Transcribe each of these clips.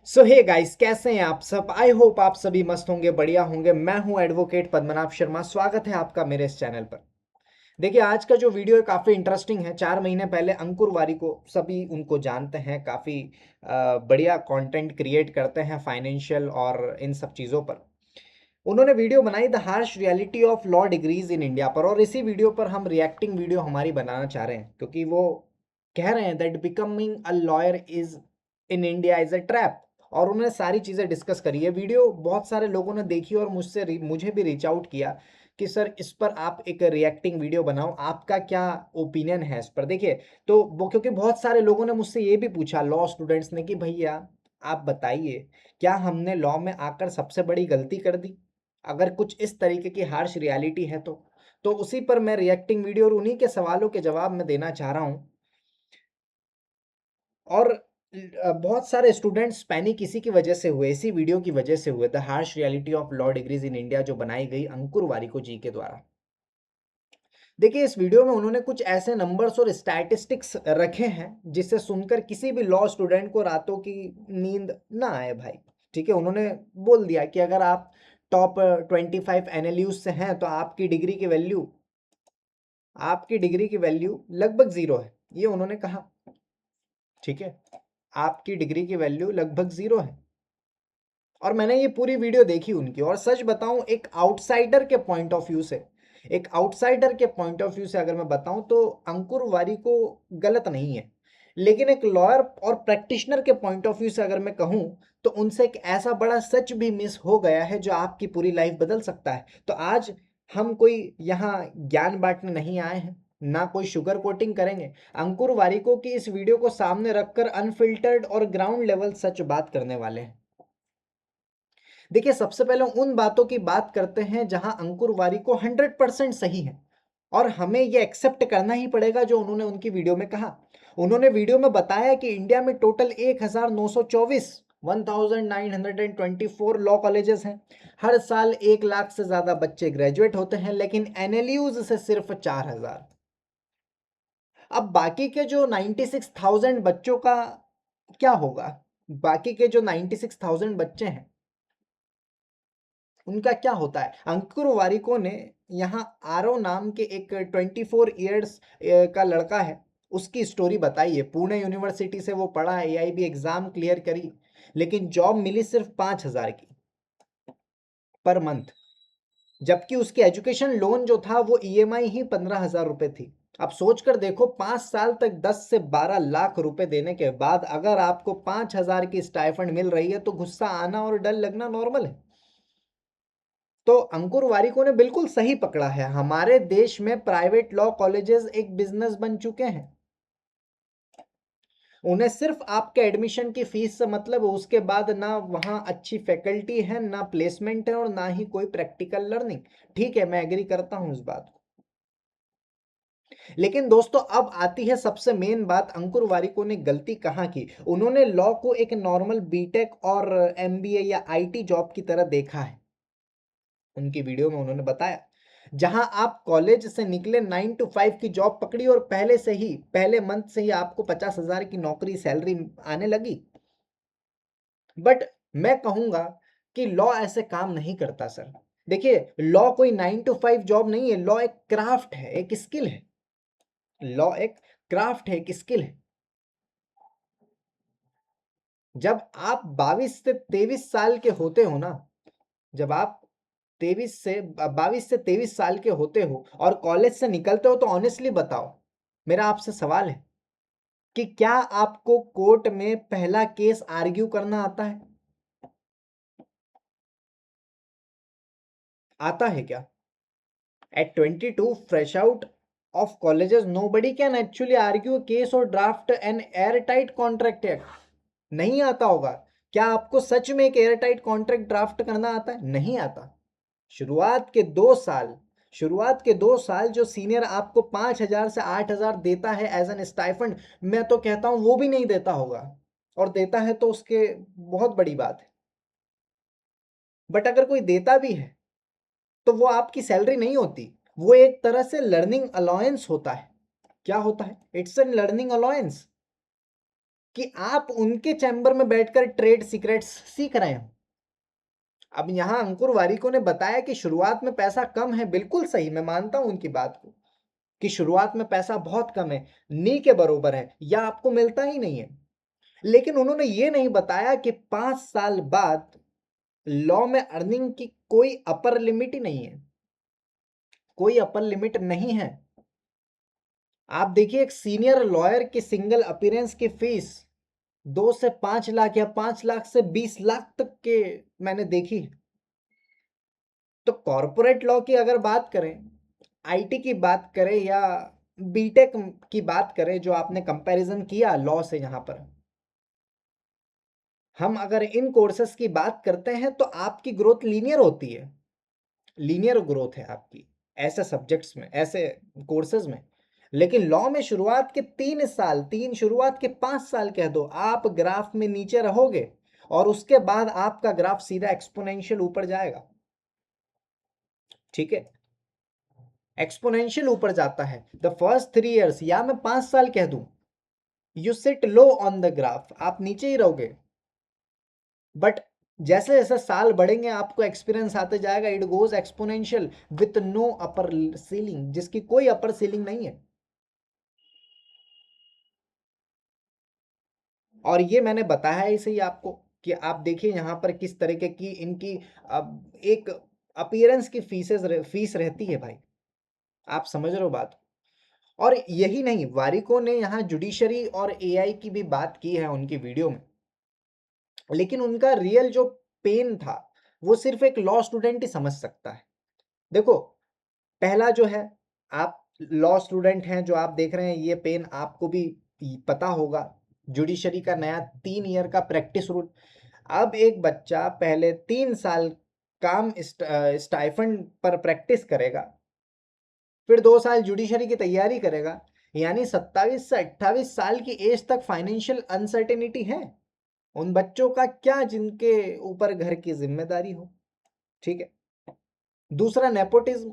सो hey guys, कैसे हैं आप सब। आई होप आप सभी मस्त होंगे, बढ़िया होंगे। मैं हूं एडवोकेट पद्मनाभ शर्मा। स्वागत है आपका मेरे इस चैनल पर। देखिए, आज का जो वीडियो है काफ़ी इंटरेस्टिंग है। 4 महीने पहले अंकुर वारी को सभी उनको जानते हैं, काफ़ी बढ़िया कंटेंट क्रिएट करते हैं फाइनेंशियल और इन सब चीज़ों पर। उन्होंने वीडियो बनाई the harsh reality of law degrees in India पर, और इसी वीडियो पर हम रिएक्टिंग वीडियो हमारी बनाना चाह रहे हैं, क्योंकि वो कह रहे हैं that becoming a lawyer is in India is a trap. और उन्होंने सारी चीज़ें डिस्कस करी है। वीडियो बहुत सारे लोगों ने देखी और मुझे भी रीच आउट किया कि सर इस पर आप एक रिएक्टिंग वीडियो बनाओ, आपका क्या ओपिनियन है इस पर। देखिए, तो वो क्योंकि बहुत सारे लोगों ने मुझसे ये भी पूछा, लॉ स्टूडेंट्स ने, कि भैया आप बताइए, क्या हमने लॉ में आकर सबसे बड़ी गलती कर दी अगर कुछ इस तरीके की हार्श रियलिटी है तो उसी पर मैं रिएक्टिंग वीडियो और उन्हीं के सवालों के जवाब मैं देना चाह रहा हूँ। और बहुत सारे स्टूडेंट्स पैनिक इसी की वजह से हुए, इसी वीडियो की वजह से हुए, the harsh reality of law degrees in India, जो बनाई गई अंकुर वारिको जी के द्वारा। देखिए, इस वीडियो में उन्होंने कुछ ऐसे नंबर्स और स्टैटिस्टिक्स रखे हैं जिससे सुनकर किसी भी लॉ स्टूडेंट को रातों की नींद ना आए भाई। ठीक है, उन्होंने बोल दिया कि अगर आप टॉप 25 एनएलयूज से हैं तो आपकी डिग्री की वैल्यू लगभग जीरो है, ये उन्होंने कहा। ठीक है, आपकी डिग्री की वैल्यू लगभग जीरो है। और मैंने ये पूरी वीडियो देखी उनकी, और सच बताऊं, एक आउटसाइडर के पॉइंट ऑफ व्यू से अगर मैं बताऊं तो अंकुर वारी को गलत नहीं है। लेकिन एक लॉयर और प्रैक्टिशनर के पॉइंट ऑफ व्यू से अगर मैं कहूं तो उनसे एक ऐसा बड़ा सच भी मिस हो गया है जो आपकी पूरी लाइफ बदल सकता है। तो आज हम कोई यहाँ ज्ञान बांटने नहीं आए हैं, ना कोई शुगर कोटिंग करेंगे। अंकुर वारिको की इस वीडियो को सामने रखकर अनफिल्टर्ड और ग्राउंड लेवल सच बात करने वाले हैं। देखिए, सबसे पहले उन बातों की बात करते हैं जहां अंकुर वारिको 100% सही है, और हमें यह एक्सेप्ट करना ही पड़ेगा जो उन्होंने उनकी वीडियो में कहा। उन्होंने वीडियो में बताया कि इंडिया में टोटल 1924 लॉ कॉलेजेस हैं। हर साल 1 लाख से ज्यादा बच्चे ग्रेजुएट होते हैं, लेकिन एनएलयूज से सिर्फ 4,000। अब बाकी के जो 96,000 बच्चों का क्या होगा? बाकी के जो 96,000 बच्चे हैं उनका क्या होता है? अंकुर वारिको ने यहाँ आरव नाम के एक 24 ईयर्स का लड़का है, उसकी स्टोरी बताई है। पुणे यूनिवर्सिटी से वो पढ़ा, एआईबी एग्जाम क्लियर करी, लेकिन जॉब मिली सिर्फ 5,000 की पर मंथ, जबकि उसकी एजुकेशन लोन जो था वो ईएमआई ही 15,000 रुपए थी। अब सोच कर देखो, 5 साल तक 10 से 12 लाख रुपए देने के बाद अगर आपको 5,000 की स्टाइफंड मिल रही है तो गुस्सा आना और डर लगना नॉर्मल है। तो अंकुर वारिको ने बिल्कुल सही पकड़ा है। हमारे देश में प्राइवेट लॉ कॉलेजेस एक बिजनेस बन चुके हैं। उन्हें सिर्फ आपके एडमिशन की फीस से मतलब है, उसके बाद ना वहाँ अच्छी फैकल्टी है, ना प्लेसमेंट है, और ना ही कोई प्रैक्टिकल लर्निंग। ठीक है, मैं एग्री करता हूँ इस बात को। लेकिन दोस्तों, अब आती है सबसे मेन बात, अंकुर वारिको ने गलती कहाँ की। उन्होंने लॉ को एक नॉर्मल बीटेक और एमबीए या आईटी जॉब की तरह देखा है। उनकी वीडियो में उन्होंने बताया, जहां आप कॉलेज से निकले, 9 to 5 की जॉब पकड़ी और पहले मंथ से ही आपको 50,000 की नौकरी सैलरी आने लगी। बट मैं कहूंगा कि लॉ ऐसे काम नहीं करता सर। देखिए, लॉ कोई 9 to 5 जॉब नहीं है। लॉ एक क्राफ्ट है, एक स्किल है। लॉ एक क्राफ्ट है, एक स्किल है। जब आप 22 से 23 साल के होते हो ना, जब आप 22 से 23 साल के होते हो और कॉलेज से निकलते हो, तो ऑनेस्टली बताओ, मेरा आपसे सवाल है कि क्या आपको कोर्ट में पहला केस आर्ग्यू करना आता है? आता है क्या? At 22, fresh out of colleges, nobody can actually argue case और draft an air tight contract act. नहीं आता होगा। क्या आपको सच में एक एयर टाइट कॉन्ट्रैक्ट ड्राफ्ट करना आता है? नहीं आता। शुरुआत के 2 साल शुरुआत के 2 साल जो सीनियर आपको 5,000 से 8,000 देता है एज एन स्टाइफंड, मैं तो कहता हूं वो भी नहीं देता होगा, और देता है तो उसके बहुत बड़ी बात है। बट अगर कोई देता भी है तो वो आपकी सैलरी नहीं होती, वो एक तरह से लर्निंग अलाउंस होता है। क्या होता है? It's an learning allowance. कि आप उनके चैम्बर में बैठकर ट्रेड सीक्रेट्स सीख रहे हो। अब यहां अंकुर वारिको ने बताया कि शुरुआत में पैसा कम है, बिल्कुल सही, मैं मानता हूं उनकी बात को कि शुरुआत में पैसा बहुत कम है, नी के बराबर है या आपको मिलता ही नहीं है। लेकिन उन्होंने ये नहीं बताया कि 5 साल बाद लॉ में अर्निंग की कोई अपर लिमिट ही नहीं है, कोई अपर लिमिट नहीं है। आप देखिए एक सीनियर लॉयर की सिंगल अपीयरेंस की फीस 2 से 5 लाख या 5 लाख से 20 लाख तक के मैंने देखी है। तो कॉरपोरेट लॉ की अगर बात करें, आईटी की बात करें या बीटेक की बात करें, जो आपने कंपैरिजन किया लॉ से, यहां पर हम अगर इन कोर्सेस की बात करते हैं तो आपकी ग्रोथ लीनियर होती है, लीनियर ग्रोथ है आपकी ऐसे सब्जेक्ट्स में, ऐसे कोर्सेज में। लेकिन लॉ में शुरुआत के 3 साल, शुरुआत के 5 साल कह दो, आप ग्राफ में नीचे रहोगे और उसके बाद आपका ग्राफ सीधा एक्सपोनेंशियल ऊपर जाएगा। ठीक है, एक्सपोनेंशियल ऊपर जाता है। द फर्स्ट 3 years या मैं 5 साल कह दूं, you sit low on the graph, आप नीचे ही रहोगे। बट जैसे जैसे साल बढ़ेंगे आपको एक्सपीरियंस आते जाएगा, it goes exponential with no upper ceiling, जिसकी कोई अपर सीलिंग नहीं है। और ये मैंने बताया है इसे ही आपको कि आप देखिए यहां पर किस तरीके की इनकी अब एक अपीयरेंस की फीस रहती है भाई, आप समझ रहे हो बात। और यही नहीं, वारिको ने यहाँ जुडिशरी और एआई की भी बात की है उनकी वीडियो में, लेकिन उनका रियल जो पेन था वो सिर्फ एक लॉ स्टूडेंट ही समझ सकता है। देखो, पहला जो है, आप लॉ स्टूडेंट हैं जो आप देख रहे हैं, ये पेन आपको भी पता होगा। जुडिशरी का नया 3 ईयर का प्रैक्टिस रूल। अब एक बच्चा पहले 3 साल काम स्टाइफंड पर प्रैक्टिस करेगा, फिर 2 साल जुडिशरी की तैयारी करेगा, यानी 27 से 28 साल की एज तक फाइनेंशियल अनसर्टेनिटी है उन बच्चों का, क्या जिनके ऊपर घर की जिम्मेदारी हो। ठीक है, दूसरा नेपोटिज्म।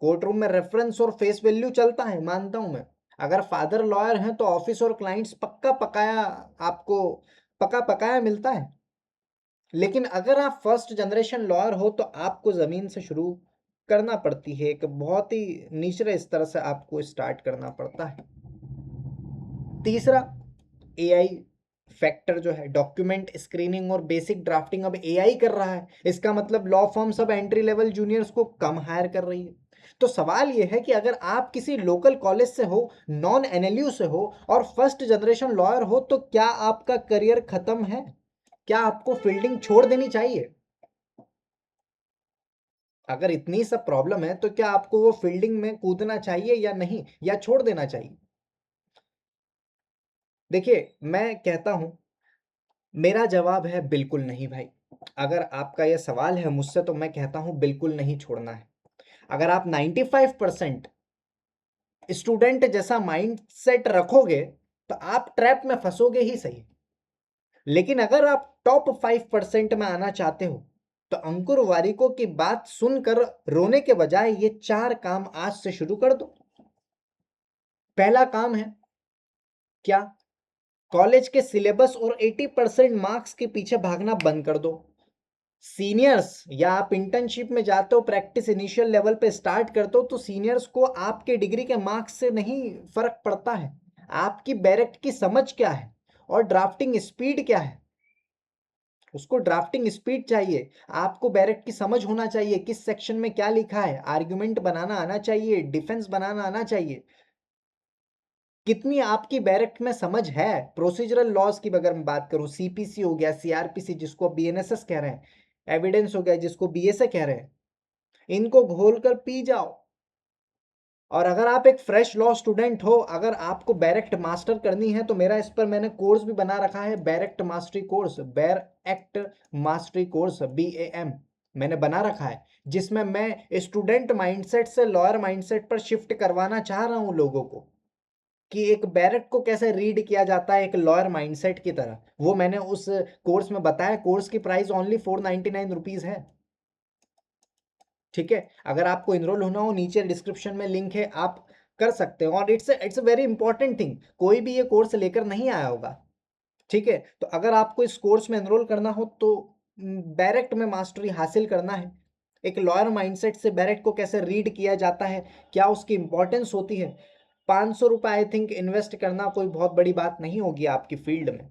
कोर्ट रूम में रेफरेंस और फेस वैल्यू चलता है, मानता हूं मैं। अगर फादर लॉयर हैं तो ऑफिस और क्लाइंट्स पक्का पकाया, आपको पका पकाया मिलता है। लेकिन अगर आप फर्स्ट जनरेशन लॉयर हो तो आपको जमीन से शुरू करना पड़ती है, एक बहुत ही निचले स्तर से आपको स्टार्ट करना पड़ता है। तीसरा, एआई फैक्टर जो है, डॉक्यूमेंट स्क्रीनिंग और बेसिक ड्राफ्टिंग अब एआई कर रहा है। इसका मतलब लॉ फर्म सब एंट्री लेवल जूनियर्स को कम हायर कर रही है। तो सवाल यह है कि अगर आप किसी लोकल कॉलेज से हो, नॉन एनएलयू से हो और फर्स्ट जनरेशन लॉयर हो, तो क्या आपका करियर खत्म है? क्या आपको फील्डिंग छोड़ देनी चाहिए? अगर इतनी सब प्रॉब्लम है तो क्या आपको वो फील्डिंग में कूदना चाहिए या नहीं, या छोड़ देना चाहिए? देखिए, मैं कहता हूं, मेरा जवाब है बिल्कुल नहीं भाई। अगर आपका यह सवाल है मुझसे तो मैं कहता हूं बिल्कुल नहीं छोड़ना है। अगर आप 95% स्टूडेंट जैसा माइंड सेट रखोगे तो आप ट्रैप में फंसोगे ही सही। लेकिन अगर आप टॉप 5% में आना चाहते हो तो अंकुर वारिको की बात सुनकर रोने के बजाय ये 4 काम आज से शुरू कर दो। पहला काम है क्या? कॉलेज के सिलेबस और 80% मार्क्स के पीछे भागना बंद कर दो। सीनियर्स या आप इंटर्नशिप में जाते हो, प्रैक्टिस इनिशियल लेवल पे स्टार्ट करते हो, तो सीनियर्स को आपके डिग्री के मार्क्स से नहीं फर्क पड़ता है, आपकी बैरेक्ट की समझ क्या है और ड्राफ्टिंग स्पीड क्या है। उसको ड्राफ्टिंग स्पीड चाहिए, आपको बैरेक्ट की समझ होना चाहिए, किस सेक्शन में क्या लिखा है, आर्ग्यूमेंट बनाना आना चाहिए, डिफेंस बनाना आना चाहिए। कितनी आपकी बैरेक्ट में समझ है प्रोसीजरल लॉज की अगर मैं बात करूं, सीपीसी हो गया, सीआरपीसी जिसको बीएनएसएस कह रहे हैं, एविडेंस हो गया जिसको बीएसए कह रहे हैं, इनको घोल कर पी जाओ। और अगर आप एक फ्रेश लॉ स्टूडेंट हो, अगर आपको बैरेक्ट मास्टर करनी है तो मेरा इस पर मैंने कोर्स भी बना रखा है, बैरेक्ट मास्टरी कोर्स, बैर एक्ट मास्टरी कोर्स, BAM मैंने बना रखा है, जिसमें मैं स्टूडेंट माइंडसेट से लॉयर माइंडसेट पर शिफ्ट करवाना चाह रहा हूं लोगों को, कि एक बैरेक्ट को कैसे रीड किया जाता है एक लॉयर माइंडसेट की तरह। वो मैंने उस कोर्स में बताया। कोर्स की प्राइस ओनली 499 रुपीज है। ठीक है, अगर आपको इनरोल होना हो, नीचे डिस्क्रिप्शन में लिंक है, आप कर सकते हो। और it's a very important thing, कोई भी ये कोर्स लेकर नहीं आया होगा, ठीक है, तो अगर आपको इस कोर्स में एनरोल करना हो तो डायरेक्ट में मास्टरी हासिल करना है, एक लॉयर माइंडसेट से डायरेक्ट को कैसे रीड किया जाता है, क्या उसकी इंपॉर्टेंस होती है, 500 रुपये आई थिंक इन्वेस्ट करना कोई बहुत बड़ी बात नहीं होगी आपकी फील्ड में।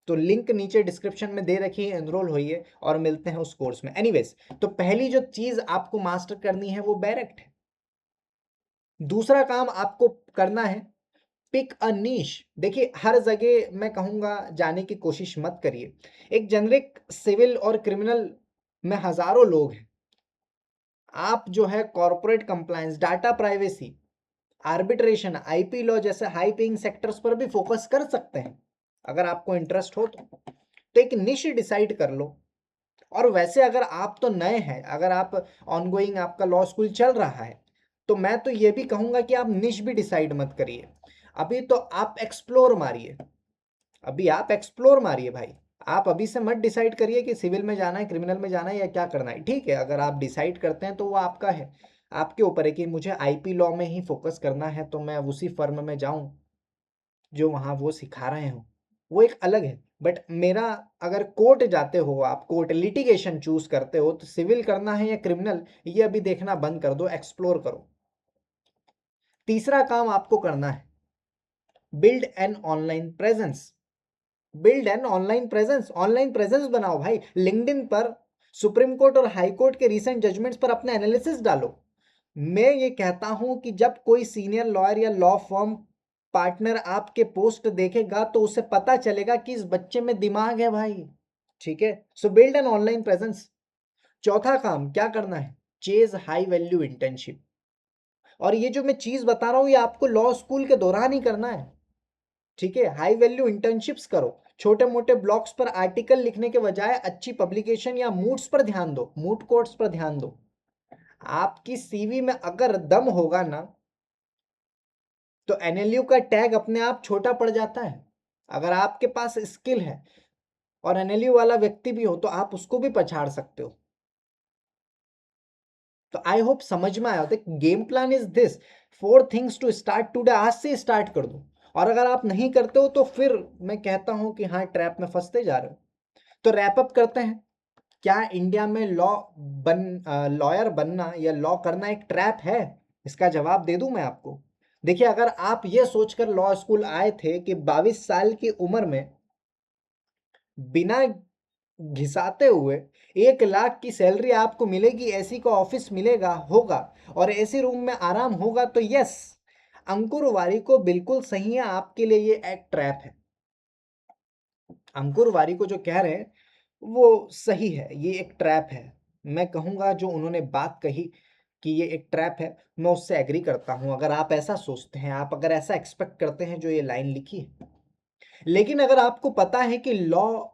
तो लिंक नीचे डिस्क्रिप्शन में दे रखी है, एनरोल होइए और मिलते हैं उस कोर्स में। एनीवेज, तो पहली जो चीज आपको मास्टर करनी है वो डायरेक्ट है। दूसरा काम आपको करना है, पिक अ नीश। देखिए, हर जगह मैं कहूंगा जाने की कोशिश मत करिए। एक जेनरिक सिविल और क्रिमिनल में हजारों लोग हैं। आप जो है corporate compliance, data privacy, arbitration, IP law जैसे हाई पेइंग सेक्टर्स पर भी फोकस कर सकते हैं अगर आपको इंटरेस्ट हो तो एक निश डिसाइड कर लो। और वैसे अगर आप तो नए हैं, अगर आप ऑनगोइंग आपका लॉ स्कूल चल रहा है, तो मैं तो ये भी कहूंगा कि आप निश भी डिसाइड मत करिए। अभी तो आप एक्सप्लोर मारिए, अभी आप एक्सप्लोर मारिए भाई। आप अभी से मत डिसाइड करिए कि सिविल में जाना है, क्रिमिनल में जाना है या क्या करना है। ठीक है, अगर आप डिसाइड करते हैं तो वो आपका है, आपके ऊपर है कि मुझे आईपी लॉ में ही फोकस करना है, तो मैं उसी फर्म में जाऊं जो वहाँ वो सिखा रहे हो, वो एक अलग है। बट मेरा, अगर कोर्ट जाते हो, आप कोर्ट लिटिगेशन चूज करते हो, तो सिविल करना है या क्रिमिनल, ये अभी देखना बंद कर दो, एक्सप्लोर करो। तीसरा काम आपको करना है, build an online presence. Build an online presence, online presence बनाओ भाई। लिंक्डइन पर सुप्रीम कोर्ट और हाई कोर्ट के रिसेंट जजमेंट्स पर अपने एनालिसिस डालो। मैं ये कहता हूं कि जब कोई सीनियर लॉयर या लॉ फर्म पार्टनर आपके पोस्ट देखेगा तो उसे पता चलेगा कि इस बच्चे में दिमाग है भाई। ठीक है, सो बिल्ड एन ऑनलाइन प्रेजेंस। चौथा काम क्या करना है, चेज हाई वैल्यू इंटर्नशिप। और ये जो मैं चीज बता रहा हूं, ये आपको लॉ स्कूल के दौरान ही करना है। ठीक है, हाई वैल्यू इंटर्नशिप्स करो। छोटे मोटे ब्लॉग्स पर आर्टिकल लिखने के बजाय अच्छी पब्लिकेशन या मूड्स पर ध्यान दो, मूड कोर्ट्स पर ध्यान दो। आपकी सीवी में अगर दम होगा ना, तो एनएलयू का टैग अपने आप छोटा पड़ जाता है। अगर आपके पास स्किल है और एनएलयू वाला व्यक्ति भी हो, तो आप उसको भी पछाड़ सकते हो। तो आई होप समझ में आया हो। Game plan is this, 4 things to start today. आज से स्टार्ट कर दो। और अगर आप नहीं करते हो तो फिर मैं कहता हूं कि हाँ, ट्रैप में फंसते जा रहे हो। तो रैप अप करते हैं। क्या इंडिया में लॉयर बनना या लॉ करना एक ट्रैप है? इसका जवाब दे दूं मैं आपको। देखिए, अगर आप ये सोचकर लॉ स्कूल आए थे कि 22 साल की उम्र में बिना घिसाते हुए 1 लाख की सैलरी आपको मिलेगी, एसी का ऑफिस मिलेगा होगा और एसी रूम में आराम होगा, तो यस, अंकुर वारिको बिल्कुल सही है, आपके लिए ये एक ट्रैप है। अंकुर वारिको जो कह रहे हैं वो सही है, ये एक ट्रैप है। मैं कहूंगा जो उन्होंने बात कही कि ये एक ट्रैप है, मैं उससे एग्री करता हूं। अगर आप ऐसा सोचते हैं, आप अगर ऐसा एक्सपेक्ट करते हैं जो ये लाइन लिखी है। लेकिन अगर आपको पता है कि लॉ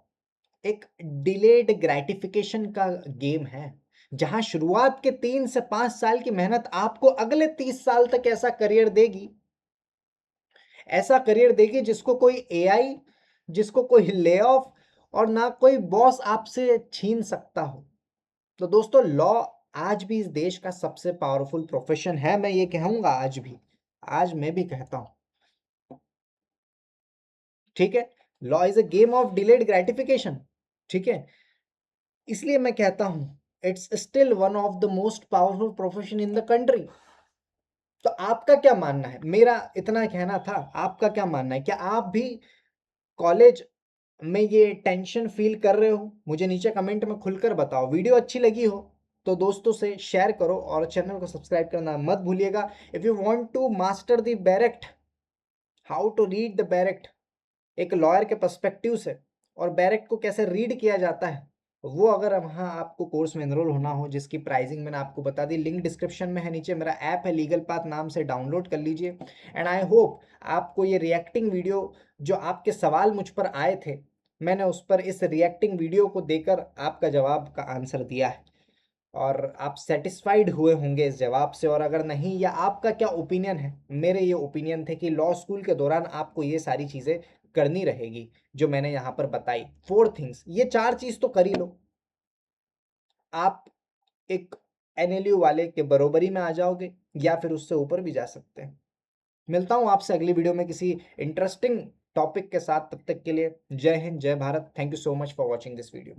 एक डिलेड ग्रेटिफिकेशन का गेम है, जहां शुरुआत के 3 से 5 साल की मेहनत आपको अगले 30 साल तक ऐसा करियर देगी जिसको कोई एआई, जिसको कोई ले ऑफ और ना कोई बॉस आपसे छीन सकता हो। तो दोस्तों, लॉ आज भी इस देश का सबसे पावरफुल प्रोफेशन है, मैं ये कहूंगा आज भी, आज मैं भी कहता हूं। ठीक है, law is a game of delayed gratification. ठीक है, इसलिए मैं कहता हूं it's still one of the most powerful profession in the country. तो आपका क्या मानना है? मेरा इतना कहना था, आपका क्या मानना है? क्या आप भी कॉलेज में ये टेंशन फील कर रहे हो? मुझे नीचे कमेंट में खुलकर बताओ। वीडियो अच्छी लगी हो तो दोस्तों से शेयर करो और चैनल को सब्सक्राइब करना मत भूलिएगा। If you want to master the bare act, how to read the bare act एक लॉयर के पर्सपेक्टिव से, और बैरेक्ट को कैसे रीड किया जाता है, वो अगर वहाँ आपको कोर्स में एनरोल होना हो, जिसकी प्राइसिंग मैंने आपको बता दी, लिंक डिस्क्रिप्शन में है, नीचे मेरा ऐप है लीगल पाथ नाम से, डाउनलोड कर लीजिए। एंड आई होप आपको ये रिएक्टिंग वीडियो, जो आपके सवाल मुझ पर आए थे, मैंने उस पर इस रिएक्टिंग वीडियो को देकर आपका जवाब का आंसर दिया है, और आप सेटिस्फाइड हुए होंगे इस जवाब से। और अगर नहीं, या आपका क्या ओपिनियन है? मेरे ये ओपिनियन थे कि लॉ स्कूल के दौरान आपको ये सारी चीज़ें करनी रहेगी जो मैंने यहाँ पर बताई, 4 थिंग्स, ये 4 चीज़ तो कर ही लो, आप एक एनएलयू वाले के बरोबरी में आ जाओगे, या फिर उससे ऊपर भी जा सकते हैं। मिलता हूँ आपसे अगली वीडियो में किसी इंटरेस्टिंग टॉपिक के साथ। तब तक के लिए जय हिंद, जय Bharat. Thank you so much for watching this video.